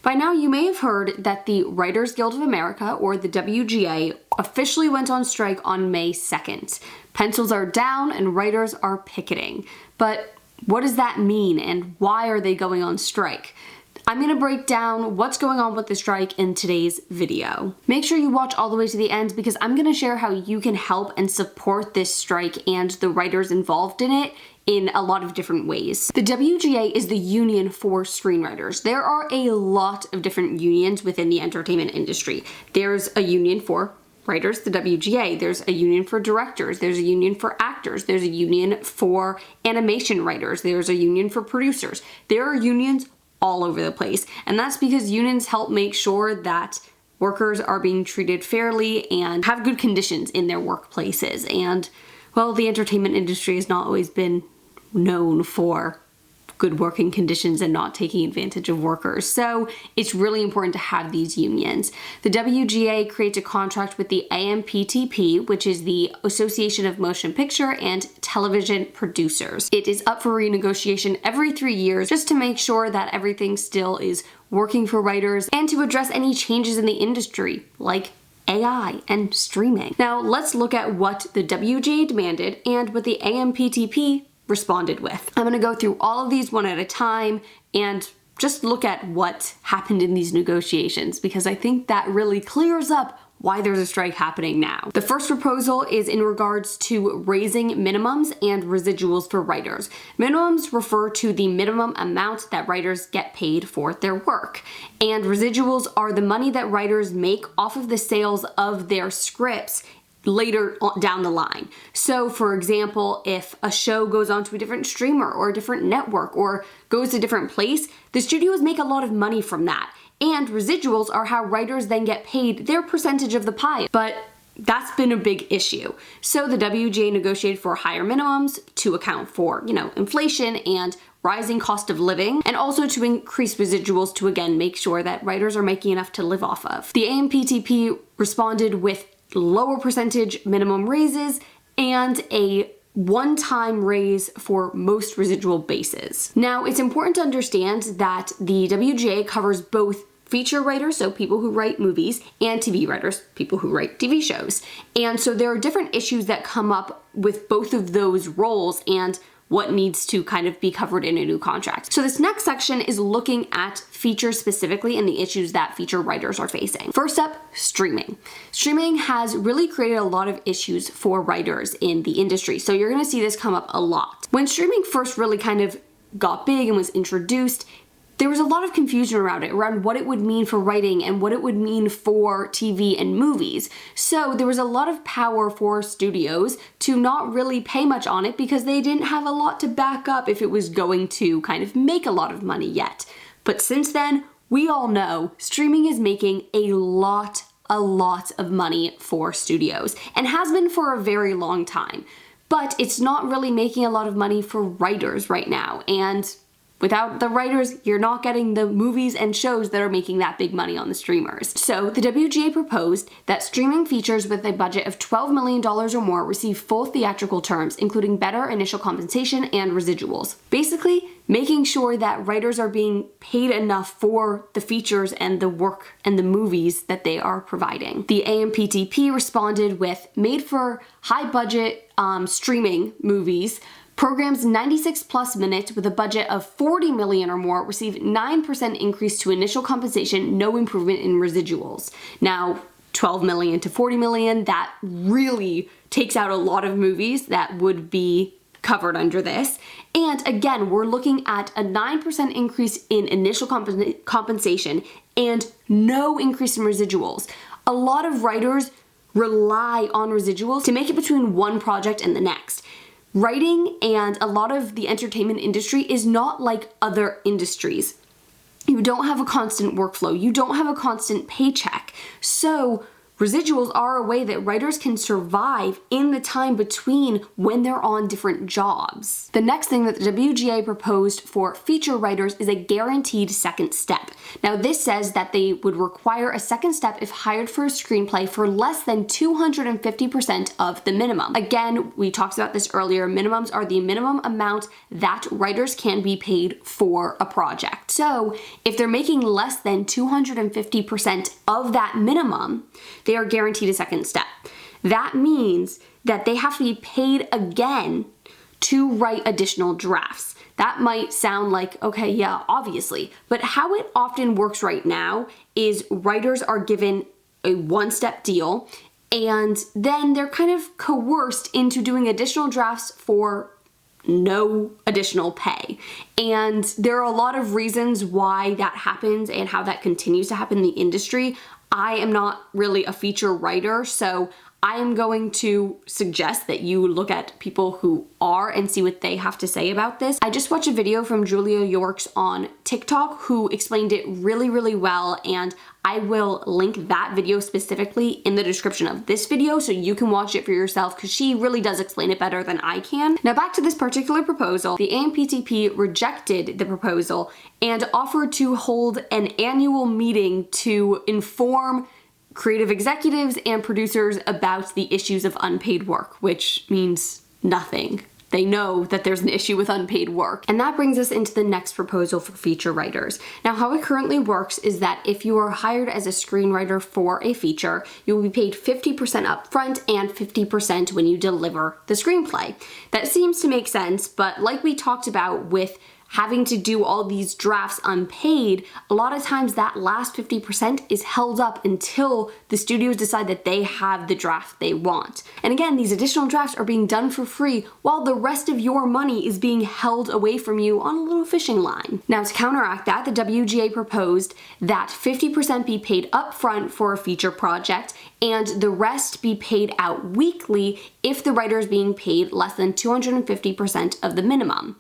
By now you may have heard that the Writers Guild of America, or the WGA, officially went on strike on May 2nd. Pencils are down and writers are picketing. But what does that mean and why are they going on strike? I'm going to break down what's going on with the strike in today's video. Make sure you watch all the way to the end because I'm going to share how you can help and support this strike and the writers involved in it in a lot of different ways. The WGA is the union for screenwriters. There are a lot of different unions within the entertainment industry. There's a union for writers, the WGA. There's a union for directors. There's a union for actors. There's a union for animation writers. There's a union for producers. There are unions all over the place. And that's because unions help make sure that workers are being treated fairly and have good conditions in their workplaces. And, well, the entertainment industry has not always been known for good working conditions and not taking advantage of workers. So it's really important to have these unions. The WGA creates a contract with the AMPTP, which is the Association of Motion Picture and Television Producers. It is up for renegotiation every 3 years just to make sure that everything still is working for writers and to address any changes in the industry, like AI and streaming. Now let's look at what the WGA demanded and what the AMPTP responded with. I'm going to go through all of these one at a time and just look at what happened in these negotiations because I think that really clears up why there's a strike happening now. The first proposal is in regards to raising minimums and residuals for writers. Minimums refer to the minimum amount that writers get paid for their work, and residuals are the money that writers make off of the sales of their scripts later down the line. So for example, if a show goes on to a different streamer or a different network or goes to a different place, the studios make a lot of money from that. And residuals are how writers then get paid their percentage of the pie. But that's been a big issue. So the WGA negotiated for higher minimums to account for, inflation and rising cost of living, and also to increase residuals to again make sure that writers are making enough to live off of. The AMPTP responded with lower percentage minimum raises and a one-time raise for most residual bases. Now, it's important to understand that the WGA covers both feature writers, so people who write movies, and TV writers, people who write TV shows. And so there are different issues that come up with both of those roles and what needs to kind of be covered in a new contract. So this next section is looking at features specifically and the issues that feature writers are facing. First up, streaming. Streaming has really created a lot of issues for writers in the industry. So you're gonna see this come up a lot. When streaming first really kind of got big and was introduced, there was a lot of confusion around it, around what it would mean for writing and what it would mean for TV and movies. So there was a lot of power for studios to not really pay much on it because they didn't have a lot to back up if it was going to kind of make a lot of money yet. But since then, we all know streaming is making a lot of money for studios and has been for a very long time. But it's not really making a lot of money for writers right now, and without the writers, you're not getting the movies and shows that are making that big money on the streamers. So the WGA proposed that streaming features with a budget of $12 million or more receive full theatrical terms, including better initial compensation and residuals. Basically, making sure that writers are being paid enough for the features and the work and the movies that they are providing. The AMPTP responded with made for high budget streaming movies. Programs 96 plus minutes with a budget of 40 million or more receive 9% increase to initial compensation, no improvement in residuals. Now, 12 million to 40 million, that really takes out a lot of movies that would be covered under this. And again, we're looking at a 9% increase in initial compensation and no increase in residuals. A lot of writers rely on residuals to make it between one project and the next. Writing and a lot of the entertainment industry is not like other industries. You don't have a constant workflow. You don't have a constant paycheck. So residuals are a way that writers can survive in the time between when they're on different jobs. The next thing that the WGA proposed for feature writers is a guaranteed second step. Now, this says that they would require a second step if hired for a screenplay for less than 250% of the minimum. Again, we talked about this earlier. Minimums are the minimum amount that writers can be paid for a project. So if they're making less than 250% of that minimum, they are guaranteed a second step. That means that they have to be paid again to write additional drafts. That might sound like, okay, yeah, obviously, but how it often works right now is writers are given a one-step deal, and then they're kind of coerced into doing additional drafts for no additional pay. And there are a lot of reasons why that happens and how that continues to happen in the industry. I am not really a feature writer, so I am going to suggest that you look at people who are and see what they have to say about this. I just watched a video from Julia Yorks on TikTok who explained it really, really well, and I will link that video specifically in the description of this video so you can watch it for yourself, because she really does explain it better than I can. Now back to this particular proposal, the AMPTP rejected the proposal and offered to hold an annual meeting to inform creative executives and producers about the issues of unpaid work, which means nothing. They know that there's an issue with unpaid work. And that brings us into the next proposal for feature writers. Now, how it currently works is that if you are hired as a screenwriter for a feature, you will be paid 50% upfront and 50% when you deliver the screenplay. That seems to make sense, but like we talked about with having to do all these drafts unpaid, a lot of times that last 50% is held up until the studios decide that they have the draft they want. And again, these additional drafts are being done for free while the rest of your money is being held away from you on a little fishing line. Now, to counteract that, the WGA proposed that 50% be paid upfront for a feature project and the rest be paid out weekly if the writer is being paid less than 250% of the minimum.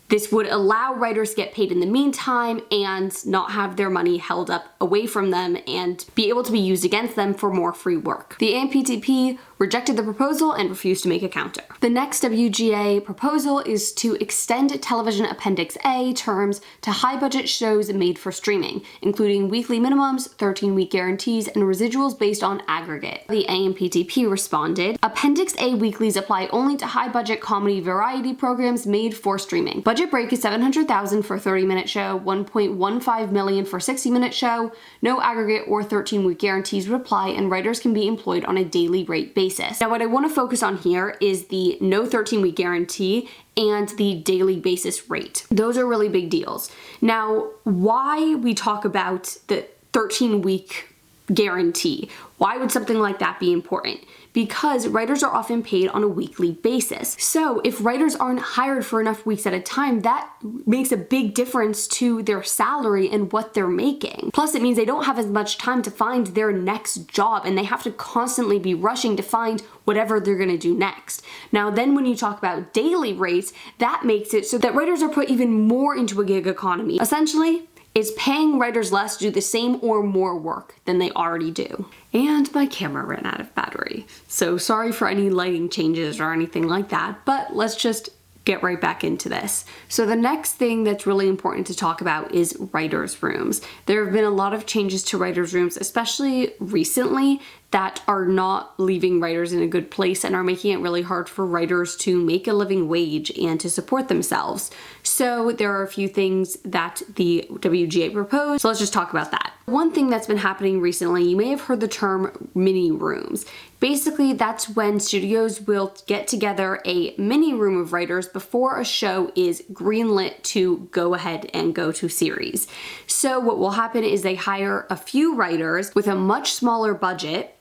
This would allow writers to get paid in the meantime and not have their money held up away from them and be able to be used against them for more free work. The AMPTP rejected the proposal and refused to make a counter. The next WGA proposal is to extend Television Appendix A terms to high-budget shows made for streaming, including weekly minimums, 13-week guarantees, and residuals based on aggregate. The AMPTP responded, Appendix A weeklies apply only to high-budget comedy variety programs made for streaming. Budget break is $700,000 for a 30-minute show, $1.15 million for a 60-minute show. No aggregate or 13-week guarantees would apply, and writers can be employed on a daily rate basis. Now, what I want to focus on here is the no 13-week guarantee and the daily basis rate. Those are really big deals. Now, why we talk about the 13-week guarantee? Why would something like that be important? Because writers are often paid on a weekly basis. So if writers aren't hired for enough weeks at a time, that makes a big difference to their salary and what they're making. Plus, it means they don't have as much time to find their next job, and they have to constantly be rushing to find whatever they're gonna do next. Now, then when you talk about daily rates, that makes it so that writers are put even more into a gig economy. Essentially, it's paying writers less to do the same or more work than they already do. And my camera ran out of battery. So sorry for any lighting changes or anything like that, but let's just get right back into this. So the next thing that's really important to talk about is writers' rooms. There have been a lot of changes to writers' rooms, especially recently, that are not leaving writers in a good place and are making it really hard for writers to make a living wage and to support themselves. So there are a few things that the WGA proposed, so let's just talk about that. One thing that's been happening recently, you may have heard the term mini rooms. Basically, that's when studios will get together a mini room of writers before a show is greenlit to go ahead and go to series. So what will happen is they hire a few writers with a much smaller budget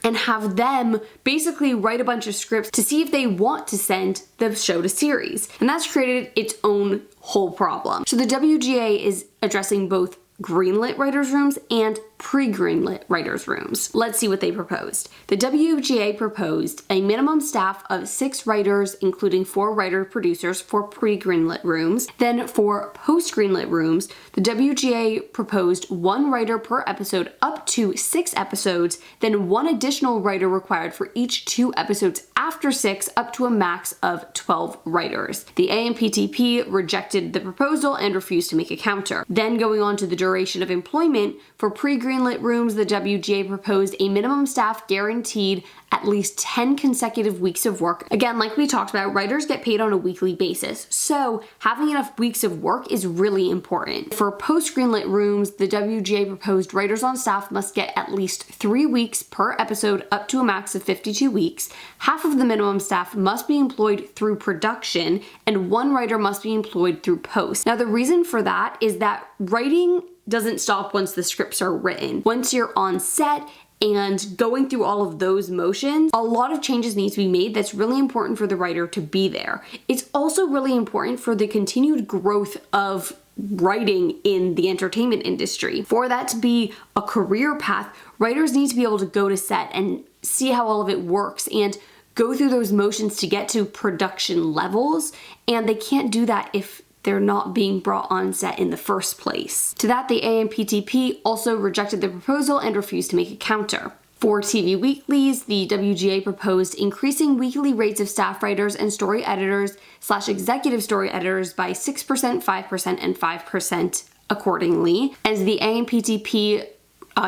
and have them basically write a bunch of scripts to see if they want to send the show to series. And that's created its own whole problem. So the WGA is addressing both greenlit writers' rooms and pre-greenlit writers' rooms. Let's see what they proposed. The WGA proposed a minimum staff of 6 writers, including 4 writer-producers for pre-greenlit rooms. Then for post-greenlit rooms, the WGA proposed 1 writer per episode up to 6 episodes, then 1 additional writer required for each 2 episodes after 6, up to a max of 12 writers. The AMPTP rejected the proposal and refused to make a counter. Then going on to the duration of employment, for pre-greenlit rooms, the WGA proposed a minimum staff guaranteed at least 10 consecutive weeks of work. Again, like we talked about, writers get paid on a weekly basis, so having enough weeks of work is really important. For post-greenlit rooms, the WGA proposed writers on staff must get at least 3 weeks per episode, up to a max of 52 weeks. Half of the minimum staff must be employed through production, and 1 writer must be employed through post. Now, the reason for that is that writing doesn't stop once the scripts are written. Once you're on set and going through all of those motions, a lot of changes need to be made. That's really important for the writer to be there. It's also really important for the continued growth of writing in the entertainment industry. For that to be a career path, writers need to be able to go to set and see how all of it works and go through those motions to get to production levels, and they can't do that if they're not being brought on set in the first place. To that, the AMPTP also rejected the proposal and refused to make a counter. For TV weeklies, the WGA proposed increasing weekly rates of staff writers and story editors / executive story editors by 6%, 5%, and 5% accordingly, as the AMPTP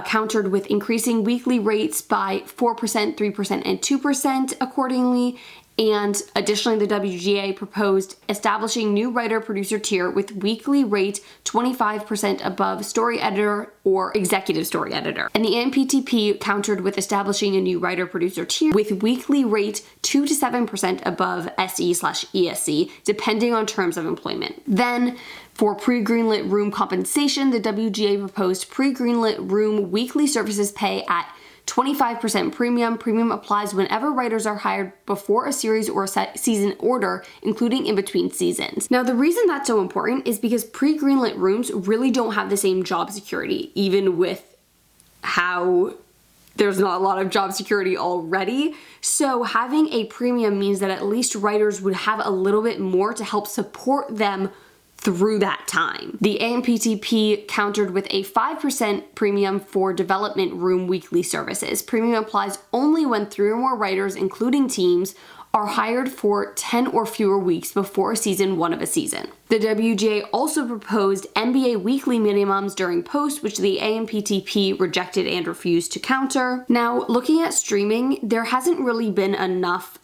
countered with increasing weekly rates by 4%, 3%, and 2% accordingly. And additionally, the WGA proposed establishing new writer-producer tier with weekly rate 25% above story editor or executive story editor. And the AMPTP countered with establishing a new writer-producer tier with weekly rate 2 to 7% above SE/ESC, depending on terms of employment. Then, for pre-greenlit room compensation, the WGA proposed pre-greenlit room weekly services pay at 25% premium. Premium applies whenever writers are hired before a series or a season order, including in between seasons. Now, the reason that's so important is because pre-greenlit rooms really don't have the same job security, even with how there's not a lot of job security already. So having a premium means that at least writers would have a little bit more to help support them through that time. The AMPTP countered with a 5% premium for development room weekly services. Premium applies only when 3 or more writers, including teams, are hired for 10 or fewer weeks before season 1 of a season. The WGA also proposed NBA weekly minimums during post, which the AMPTP rejected and refused to counter. Now, looking at streaming, there hasn't really been enough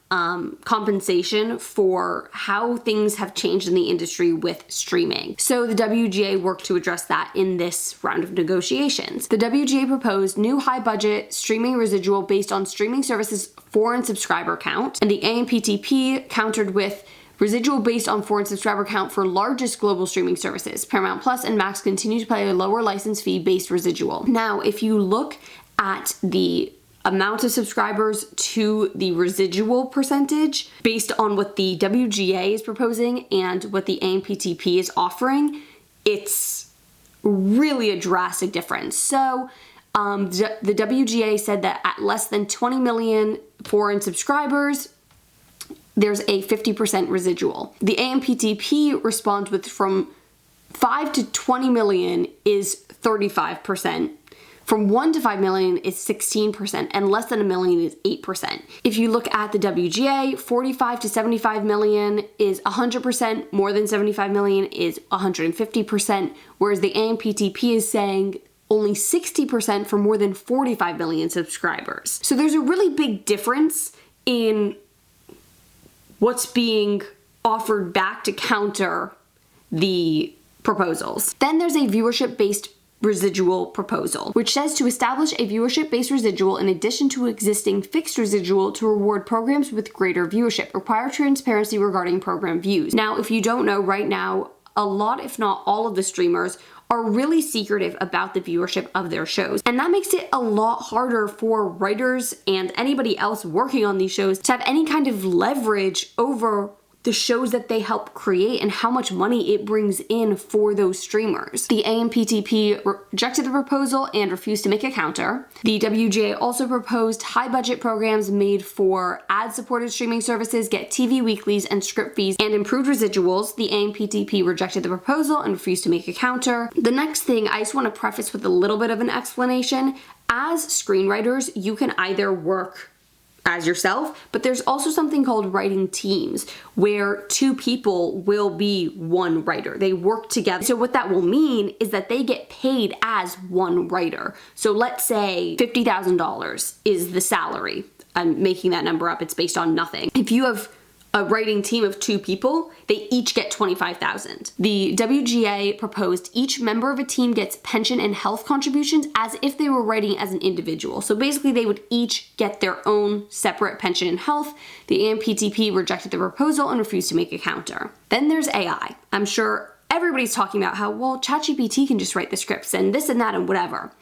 compensation for how things have changed in the industry with streaming. So the WGA worked to address that in this round of negotiations. The WGA proposed new high-budget streaming residual based on streaming services' foreign subscriber count, and the AMPTP countered with residual based on foreign subscriber count for largest global streaming services. Paramount Plus and Max continue to pay a lower license fee based residual. Now, if you look at the amount of subscribers to the residual percentage based on what the WGA is proposing and what the AMPTP is offering, it's really a drastic difference. So the WGA said that at less than 20 million foreign subscribers, there's a 50% residual. The AMPTP responds with from 5 to 20 million is 35%. From 1 to 5 million is 16%, and less than a million is 8%. If you look at the WGA, 45 to 75 million is 100%, more than 75 million is 150%, whereas the AMPTP is saying only 60% for more than 45 million subscribers. So there's a really big difference in what's being offered back to counter the proposals. Then there's a viewership-based residual proposal, which says to establish a viewership-based residual in addition to existing fixed residual to reward programs with greater viewership. Require transparency regarding program views. Now, if you don't know, right now, a lot, if not all of the streamers are really secretive about the viewership of their shows. And that makes it a lot harder for writers and anybody else working on these shows to have any kind of leverage over the shows that they help create and how much money it brings in for those streamers. The AMPTP rejected the proposal and refused to make a counter. The WGA also proposed high budget programs made for ad-supported streaming services, get TV weeklies and script fees, and improved residuals. The AMPTP rejected the proposal and refused to make a counter. The next thing I just want to preface with a little bit of an explanation. As screenwriters, you can either work as yourself, but there's also something called writing teams where two people will be one writer. They work together. So what that will mean is that they get paid as one writer. So let's say $50,000 is the salary. I'm making that number up. It's based on nothing. If you have a writing team of two people, they each get $25,000. The WGA proposed each member of a team gets pension and health contributions as if they were writing as an individual. So basically they would each get their own separate pension and health. The AMPTP rejected the proposal and refused to make a counter. Then there's AI. I'm sure everybody's talking about how, well, ChatGPT can just write the scripts and this and that and whatever.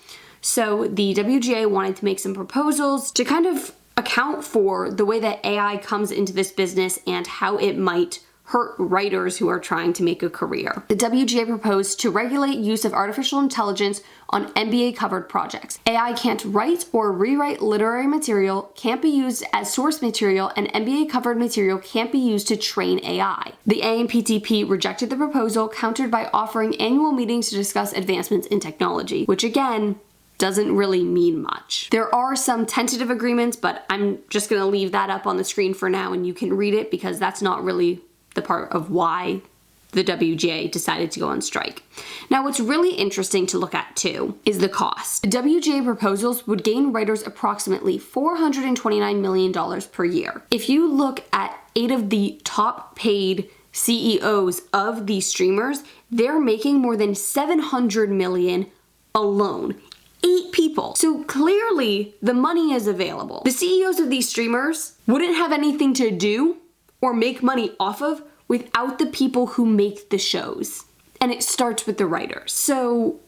So the WGA wanted to make some proposals to kind of account for the way that AI comes into this business and how it might hurt writers who are trying to make a career. The WGA proposed to regulate use of artificial intelligence on MBA covered projects. AI can't write or rewrite literary material, can't be used as source material, and MBA covered material can't be used to train AI. The AMPTP rejected the proposal, countered by offering annual meetings to discuss advancements in technology, which again, doesn't really mean much. There are some tentative agreements, but I'm just gonna leave that up on the screen for now and you can read it because that's not really the part of why the WGA decided to go on strike. Now, what's really interesting to look at too is the cost. The WGA proposals would gain writers approximately $429 million per year. If you look at 8 of the top paid CEOs of these streamers, they're making more than $700 million alone. 8 people. So clearly the money is available. The CEOs of these streamers wouldn't have anything to do or make money off of without the people who make the shows. And it starts with the writers. So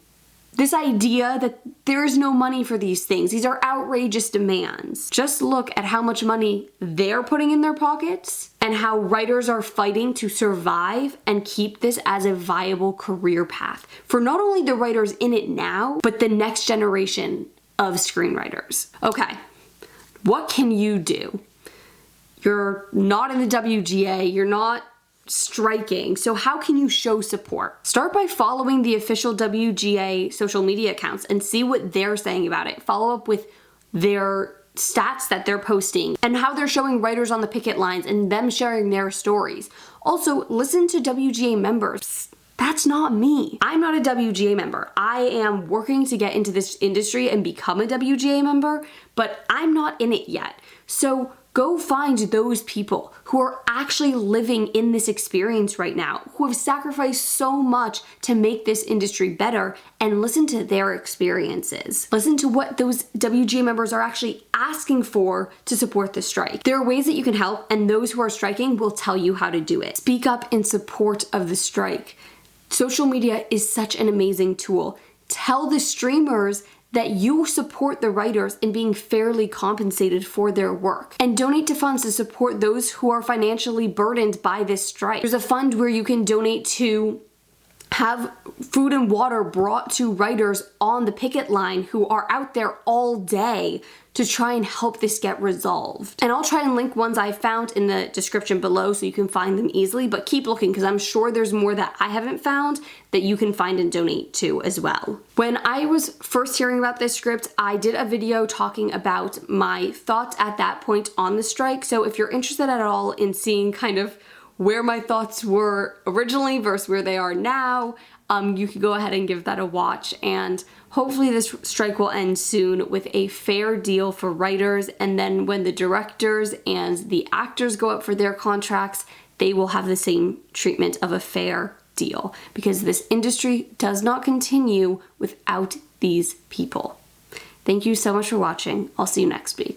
this idea that there's no money for these things, these are outrageous demands. Just look at how much money they're putting in their pockets and how writers are fighting to survive and keep this as a viable career path for not only the writers in it now, but the next generation of screenwriters. Okay, what can you do? You're not in the WGA, you're not striking, so how can you show support? Start by following the official WGA social media accounts and see what they're saying about it. Follow up with their stats that they're posting and how they're showing writers on the picket lines and them sharing their stories. Also, listen to WGA members. That's not me. I'm not a WGA member. I am working to get into this industry and become a WGA member, but I'm not in it yet. So go find those people who are actually living in this experience right now, who have sacrificed so much to make this industry better, and listen to their experiences. Listen to what those WGA members are actually asking for to support the strike. There are ways that you can help, and those who are striking will tell you how to do it. Speak up in support of the strike. Social media is such an amazing tool. Tell the streamers that you support the writers in being fairly compensated for their work. And donate to funds to support those who are financially burdened by this strike. There's a fund where you can donate to have food and water brought to writers on the picket line who are out there all day to try and help this get resolved. And I'll try and link ones I found in the description below so you can find them easily, but keep looking because I'm sure there's more that I haven't found that you can find and donate to as well. When I was first hearing about this script, I did a video talking about my thoughts at that point on the strike. So if you're interested at all in seeing kind of where my thoughts were originally versus where they are now, you can go ahead and give that a watch, and hopefully this strike will end soon with a fair deal for writers, and then when the directors and the actors go up for their contracts, they will have the same treatment of a fair deal, because this industry does not continue without these people. Thank you so much for watching. I'll see you next week.